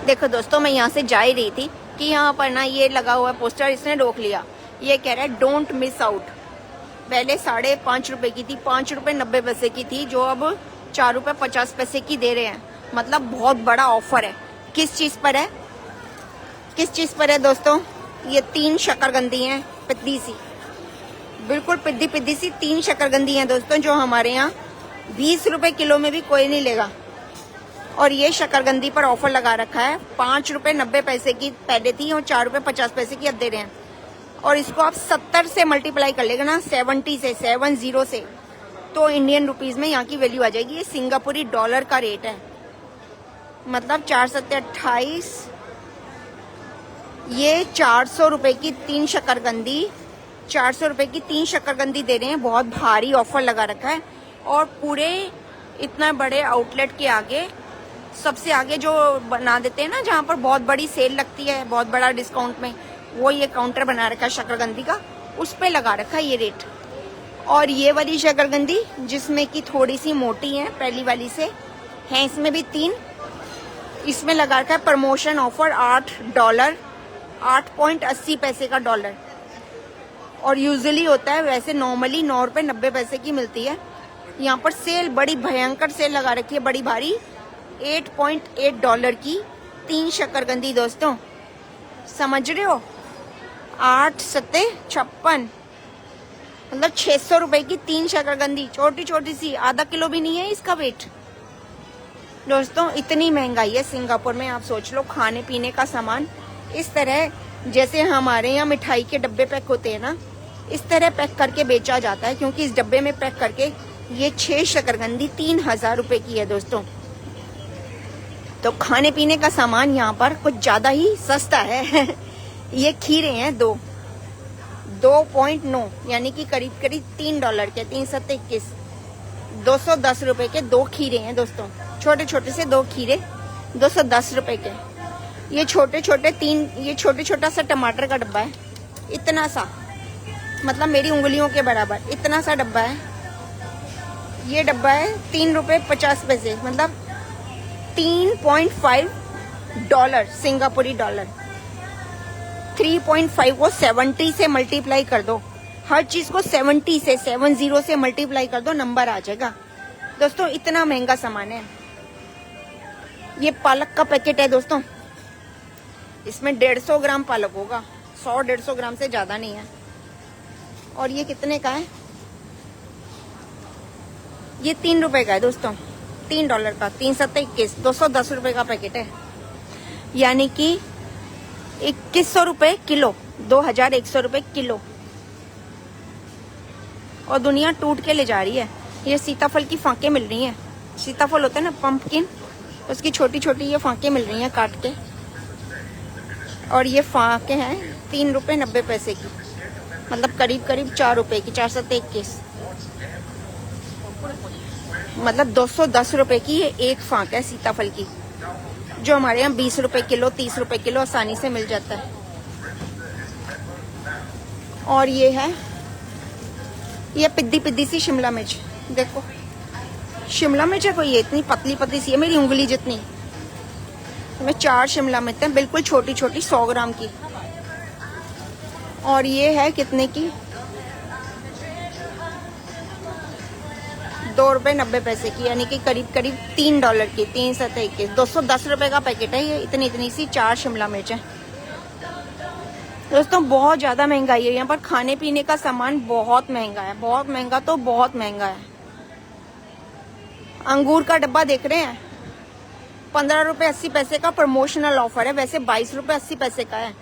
देखो दोस्तों, मैं यहाँ से जा ही रही थी कि यहाँ पर ना ये लगा हुआ पोस्टर, इसने रोक लिया। ये कह रहा है डोंट मिस आउट। पहले 5.5 रुपए की थी, 5 रुपए 90 पैसे की थी, जो अब 4 रुपए 50 पैसे की दे रहे हैं। मतलब बहुत बड़ा ऑफर है। किस चीज पर है, किस चीज पर है दोस्तों? ये 3 शकरकंदी हैं, पिद्दी सी, बिल्कुल पिद्दी पिद्दी सी 3 शकरकंदी हैं दोस्तों, जो हमारे यहाँ 20 रुपए किलो में भी कोई नहीं लेगा। और ये शकरकंदी पर ऑफर लगा रखा है। 5 रुपए 90 पैसे की पहले थी और 4 रुपए 50 पैसे की अब दे रहे हैं। और इसको आप 70 से मल्टीप्लाई कर लेगा ना, 70 से, 70 से, तो इंडियन रुपीज में यहाँ की वैल्यू आ जाएगी। ये सिंगापुरी डॉलर का रेट है। मतलब 4 सत्ते 28, ये 400 रुपए की 3 शकरकंदी, 400 रुपए की 3 शकरकंदी दे रहे हैं। बहुत भारी ऑफर लगा रखा है। और पूरे इतना बड़े आउटलेट के आगे, सबसे आगे जो बना देते हैं ना, जहाँ पर बहुत बड़ी सेल लगती है, बहुत बड़ा डिस्काउंट में, वो ये काउंटर बना रखा है शकरकंदी का, उस पे लगा रखा है ये रेट। और ये वाली शकरकंदी जिसमें कि थोड़ी सी मोटी है पहली वाली से, है इसमें भी 3, इसमें लगा रखा है प्रमोशन ऑफर $8, 8.80 पैसे का डॉलर। और यूजुअली होता है, वैसे नॉर्मली 9 रुपए 90 पैसे की मिलती है। यहाँ पर सेल, बड़ी भयंकर सेल लगा रखी है, बड़ी भारी, $8.8 की 3 शकरकंदी दोस्तों। समझ रहे हो? 8 सत्ते 56, मतलब 600 रुपए की 3 शकरकंदी, छोटी छोटी सी, आधा किलो भी नहीं है इसका वेट। दोस्तों इतनी महंगाई है सिंगापुर में, आप सोच लो। खाने पीने का सामान इस तरह, जैसे हमारे यहाँ मिठाई के डब्बे पैक होते हैं ना, इस तरह पैक करके बेचा जाता है। क्योंकि इस डब्बे में पैक करके ये 6 शकरकंदी 3000 रुपए की है दोस्तों। तो खाने पीने का सामान यहाँ पर कुछ ज्यादा ही सस्ता है। ये खीरे हैं 2.9, यानी कि करीब करीब $3 के, 3 सत्ते 21, 210 रुपए के 2 खीरे हैं दोस्तों। छोटे छोटे से 2 खीरे 210 रुपए के। ये छोटे छोटे 3, ये छोटे छोटा सा टमाटर का डब्बा है, इतना सा, मतलब मेरी उंगलियों के बराबर इतना सा डब्बा है। ये डब्बा है 3 रुपए 50 पैसे, मतलब $3.5 सिंगापुरी डॉलर। 3.5 को 70 से मल्टीप्लाई कर दो, हर चीज को 70 से मल्टीप्लाई कर दो, नंबर आ जाएगा दोस्तों। इतना महंगा सामान है। ये पालक का पैकेट है दोस्तों, इसमें 150 ग्राम पालक होगा, 100-150 ग्राम से ज्यादा नहीं है। और ये कितने का है? ये 3 रुपए का है दोस्तों, $3 का, 3 सत्ते 21, 210 रुपए का पैकेट है, यानी कि 2100 रुपए किलो, 2100 रुपए किलो। और दुनिया टूट के ले जा रही है। ये सीताफल की फांके मिल रही हैं, सीताफल होता है ना, पंपकिन, उसकी छोटी छोटी ये फांके मिल रही हैं काट के। और ये फांके हैं 3 रुपए 90 पैसे की, मतलब करीब करीब 4 रुपए की, 4 सत्ते 21, मतलब 210 रुपए की ये एक फांक है सीताफल की, जो हमारे यहाँ 20 रुपए किलो, 30 रुपए किलो आसानी से मिल जाता है। और ये है, ये पिद्दी पिद्दी सी शिमला मिर्च, देखो शिमला मिर्च है कोई, ये इतनी पतली पतली सी है, मेरी उंगली जितनी। इसमें 4 शिमला मिर्च है, बिल्कुल छोटी छोटी, 100 ग्राम की। और ये है कितने की? $2.90 की, यानी कि करीब करीब $3 की, 3 सत्ते 21, 210 रुपए का पैकेट है ये। इतनी इतनी सी 4 शिमला मिर्च है दोस्तों। बहुत ज्यादा महंगाई है यहाँ पर। खाने पीने का सामान बहुत महंगा है, बहुत महंगा, तो बहुत महंगा है। अंगूर का डब्बा देख रहे हैं, 15 रुपए 80 पैसे का प्रमोशनल ऑफर है, वैसे 22 रुपए 80 पैसे का है।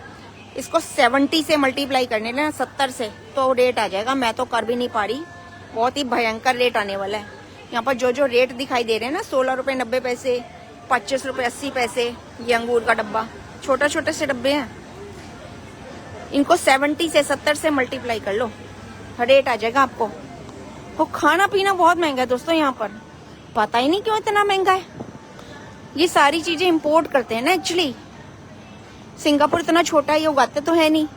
इसको 70 से मल्टीप्लाई करने ना, 70 से, तो रेट आ जाएगा। मैं तो कर भी नहीं पा रही, बहुत ही भयंकर रेट आने वाला है। यहाँ पर जो जो रेट दिखाई दे रहे हैं ना, 16 रुपए 90 पैसे, 25 रुपए 80 पैसे, ये अंगूर का डब्बा, छोटे छोटे से डब्बे हैं। इनको 70 से 70 से मल्टीप्लाई कर लो, रेट आ जाएगा आपको। वो खाना पीना बहुत महंगा है दोस्तों यहाँ पर, पता ही नहीं क्यों इतना महंगा है। ये सारी चीजें इंपोर्ट करते हैं ना एक्चुअली। सिंगापुर इतना छोटा है, ये उगाते तो है नहीं,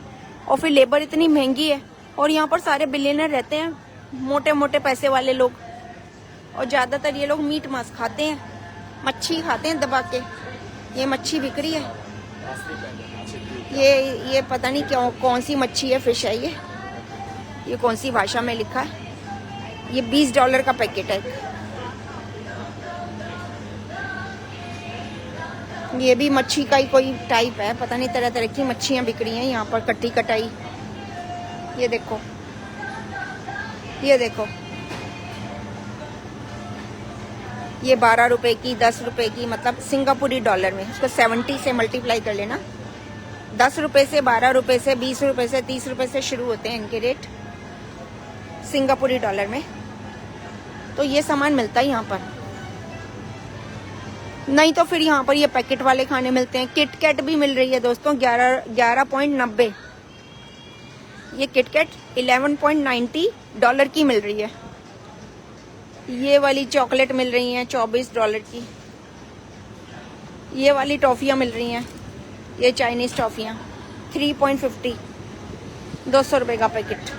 और फिर लेबर इतनी महंगी है। और यहाँ पर सारे बिलियनर रहते हैं, मोटे मोटे पैसे वाले लोग, और ज्यादातर ये लोग मीट मांस खाते हैं, मच्छी खाते हैं दबा के। ये मच्छी बिक रही है। ये पता नहीं क्यों कौन सी मच्छी है, फिश है ये कौन सी भाषा में लिखा है। ये $20 का पैकेट है। ये भी मच्छी का ही कोई टाइप है, पता नहीं, तरह तरह की मच्छियाँ बिक रही हैं यहाँ पर, कट्टी कटाई। ये देखो, ये देखो, ये 12 रुपए की, 10 रुपए की, मतलब सिंगापुरी डॉलर में। उसको 70 से मल्टीप्लाई कर लेना। 10 रुपए से, 12 रुपए से, 20 रुपए से, 30 रुपए से शुरू होते हैं इनके रेट सिंगापुरी डॉलर में। तो ये सामान मिलता है यहाँ पर। नहीं तो फिर यहाँ पर ये पैकेट वाले खाने मिलते हैं। किटकैट भी मिल रही है दोस्तों, 11.90। ये किटकैट $11.90 की मिल रही है। ये वाली चॉकलेट मिल रही हैं $24 की। ये वाली टॉफियाँ मिल रही हैं, ये चाइनीज टॉफियाँ 3.50, 200 रुपये का पैकेट।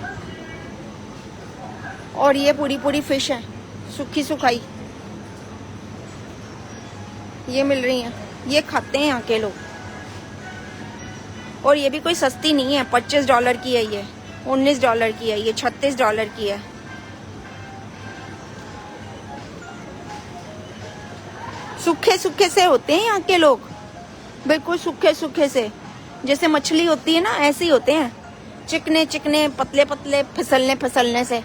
और ये पूरी पूरी फिश है, सूखी सुखाई, ये मिल रही हैं। ये खाते हैं यहाँ के लोग। और ये भी कोई सस्ती नहीं है, $25 की है, ये $19 की है, ये $36 की है। सूखे सूखे से होते हैं यहाँ के लोग, बिल्कुल सूखे सूखे से, जैसे मछली होती है ना, ऐसे ही होते हैं, चिकने चिकने, पतले पतले, फिसलने फिसलने से।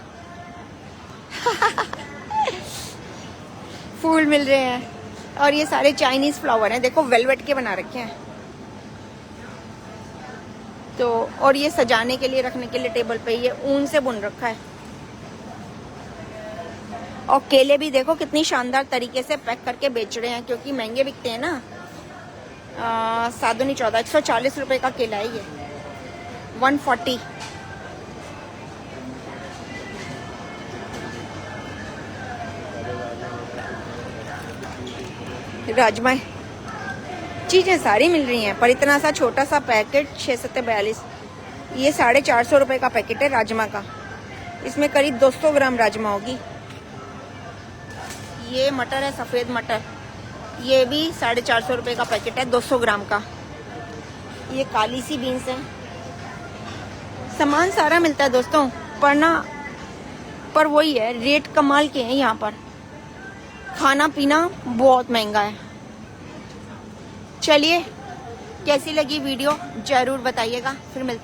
फूल मिल रहे हैं। और ये सारे चाइनीज फ्लावर हैं, देखो वेलवेट के बना रखे हैं। तो और ये सजाने के लिए, रखने के लिए टेबल पे, ये ऊन से बुन रखा है। और केले भी देखो कितनी शानदार तरीके से पैक करके बेच रहे हैं, क्योंकि महंगे बिकते हैं ना। 7-14 140 रुपए का केला है ये, 140। राजमा, चीजें सारी मिल रही हैं, पर इतना सा छोटा सा पैकेट 6-42। ये 450 रुपए का पैकेट है राजमा का। इसमें करीब 200 ग्राम राजमा होगी। ये मटर है, सफ़ेद मटर, ये भी 450 रुपये का पैकेट है, 200 ग्राम का। ये काली सी बीन्स है। सामान सारा मिलता है दोस्तों, पर वही है, रेट कमाल के हैं यहाँ पर। खाना पीना बहुत महंगा है। चलिए, कैसी लगी वीडियो जरूर बताइएगा। फिर मिलते